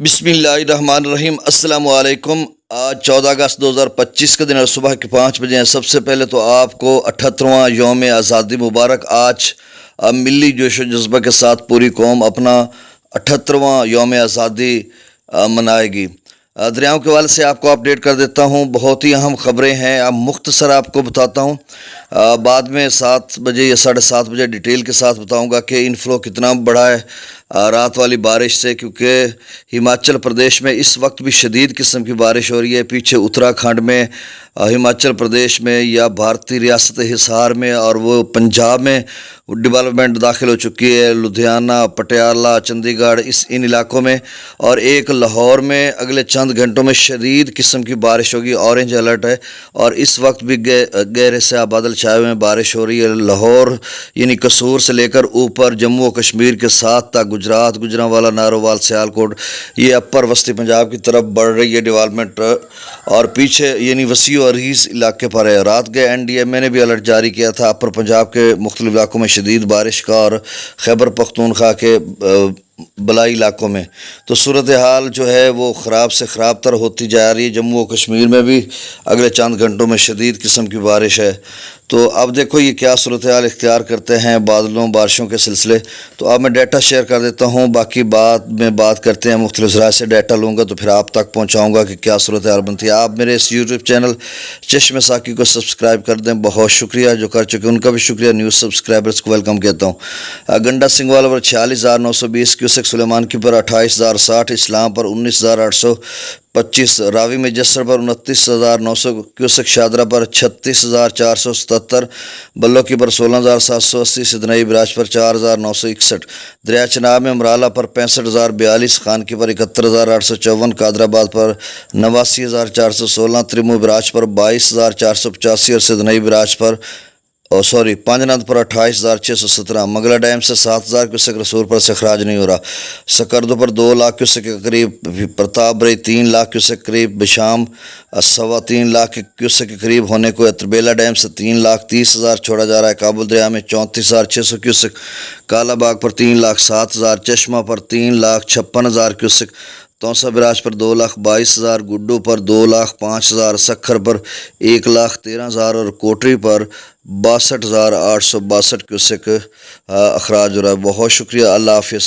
بسم اللہ الرحمن الرحیم۔ السلام علیکم۔ آج 14 اگست 2025 کا دن ہے، صبح کے 5 بجے ہیں۔ سب سے پہلے تو آپ کو 78واں یوم آزادی مبارک۔ آج ملی جوش و جذبہ کے ساتھ پوری قوم اپنا 78واں یوم آزادی منائے گی۔ دریاؤں کے حوالے سے آپ کو اپڈیٹ کر دیتا ہوں، بہت ہی اہم خبریں ہیں، اب مختصر آپ کو بتاتا ہوں، بعد میں 7 بجے یا 7:30 بجے ڈیٹیل کے ساتھ بتاؤں گا کہ انفلو کتنا بڑا ہے رات والی بارش سے، کیونکہ ہماچل پردیش میں اس وقت بھی شدید قسم کی بارش ہو رہی ہے۔ پیچھے اتراکھنڈ میں، ہماچل پردیش میں یا بھارتی ریاست حصار میں اور وہ پنجاب میں ڈیولپمنٹ داخل ہو چکی ہے، لدھیانہ، پٹیالہ، چندی گڑھ، ان علاقوں میں، اور ایک لاہور میں اگلے چند گھنٹوں میں شدید قسم کی بارش ہوگی، اورنج الرٹ ہے، اور اس وقت بھی گہرے سیاہ بادل چھائے ہوئے ہیں، بارش ہو رہی ہے۔ لاہور یعنی قصور سے لے کر اوپر جموں و کشمیر کے ساتھ تک گجرات، گجرانوالا، نارووال، سیالکوٹ، یہ اپر وسطی پنجاب کی طرف بڑھ رہی ہے ڈیولپمنٹ، اور پیچھے یعنی وسیع و عریض علاقے پر ہے۔ رات گئے NDMA نے بھی الرٹ جاری کیا تھا اپر پنجاب کے مختلف علاقوں میں شدید بارش کا، اور خیبر پختونخوا کے بلائی علاقوں میں تو صورتحال جو ہے وہ خراب سے خراب تر ہوتی جا رہی ہے۔ جموں و کشمیر میں بھی اگلے چند گھنٹوں میں شدید قسم کی بارش ہے۔ تو اب دیکھو یہ کیا صورتحال اختیار کرتے ہیں بادلوں بارشوں کے سلسلے۔ تو اب میں ڈیٹا شیئر کر دیتا ہوں، باقی بعد میں بات کرتے ہیں، مختلف ذرائع سے ڈیٹا لوں گا تو پھر آپ تک پہنچاؤں گا کہ کیا صورتحال بنتی ہے۔ آپ میرے اس YouTube چینل چشم ساکی کو سبسکرائب کر دیں، بہت شکریہ، جو کر چکے ان کا بھی شکریہ، نیوز سبسکرائبرز کو ویلکم کہتا ہوں۔ گنڈا سنگھوال پر 46,920 کیوسک، سلیمان کی پر 28,060، اسلام پر 19,825، راوی میں جسر پر 29,900 کیوسک، شادرہ پر 36,477، بلو کی پر 16,780، سدنئی براج پر 4,961، دریا چناب میں امرالہ پر 65,042، خان کی پر 71,854، قادر آباد پر 89,416، ترمو براج پر 22,485، اور سدنئی براج پر پانجناد پر 28,617، منگلہ ڈیم سے 7,000 کیوسک، رسول پر سے اخراج نہیں ہو رہا، سکردو پر 2 لاکھ کیوسک کے قریب، پرتاپ بری 3 لاکھ کیوسک کے قریب، بشام 3.25 لاکھ کیوسک کے قریب ہونے کو ہے، تربیلا ڈیم سے 3,30,000 چھوڑا جا رہا ہے، کابل دریا میں 34,600 کیوسک، کالا باغ پر 3,07,000، چشمہ پر 3,56,000 کیوسک، توسا براج پر 2,22,000، گڈو پر 2,05,000، سکھر پر 1,13,000، اور کوٹری پر 62,862 کیوسک اخراج ہو رہا ہے۔ بہت شکریہ، اللہ حافظ۔